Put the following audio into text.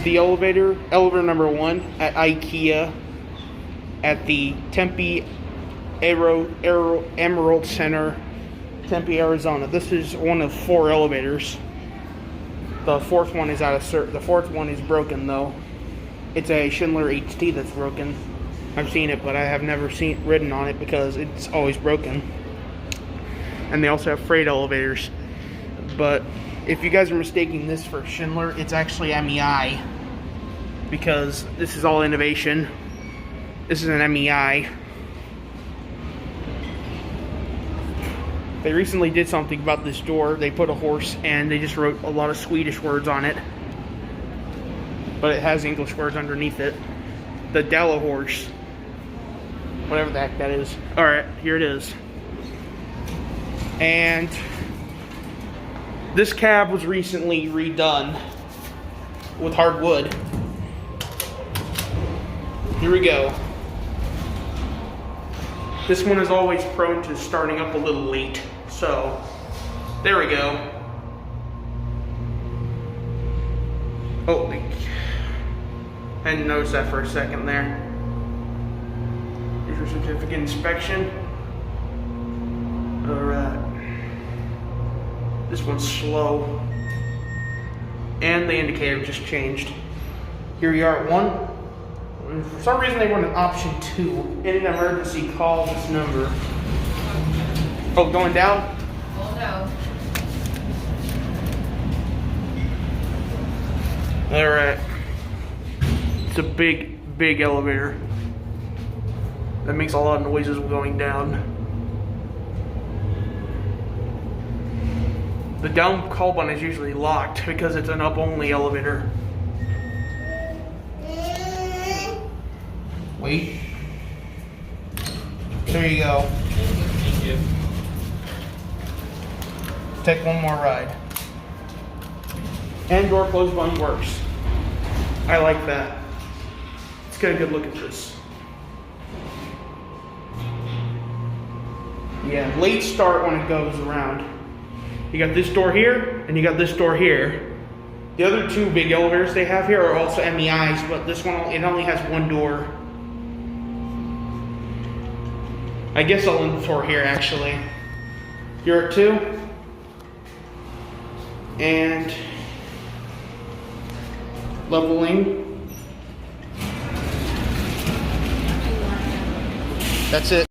the elevator number 1 at IKEA at the Tempe Emerald Center, Tempe, Arizona. This is one of 4 elevators. The fourth one is the fourth one is broken though. It's a Schindler HT that's broken. I've seen it, but I have never ridden on it because it's always broken. And they also have freight elevators. But if you guys are mistaking this for Schindler, it's actually MEI, because this is all innovation. This is an MEI. They recently did something about this door. They put a horse and they just wrote a lot of Swedish words on it, but it has English words underneath it. The Della horse, whatever the heck that is. Alright, here it is. And this cab was recently redone with hardwood. Here we go. This one is always prone to starting up a little late. So, there we go. Oh, I didn't notice that for a second there. Here's your certificate inspection. Alright. This one's slow. And the indicator just changed. Here we are at 1. For some reason they run an option 2. In an emergency, call this number. Oh, going down? Oh no. Alright. It's a big elevator. That makes a lot of noises going down. The down call button is usually locked because it's an up-only elevator. Wait. There you go. Thank you. Take one more ride. And door close button works. I like that. Let's get a good look at this. Yeah, late start when it goes around. You got this door here, and you got this door here. The other 2 big elevators they have here are also MEIs, but this one, it only has 1 door. I guess I'll end the tour here actually. You're at 2. And leveling. That's it.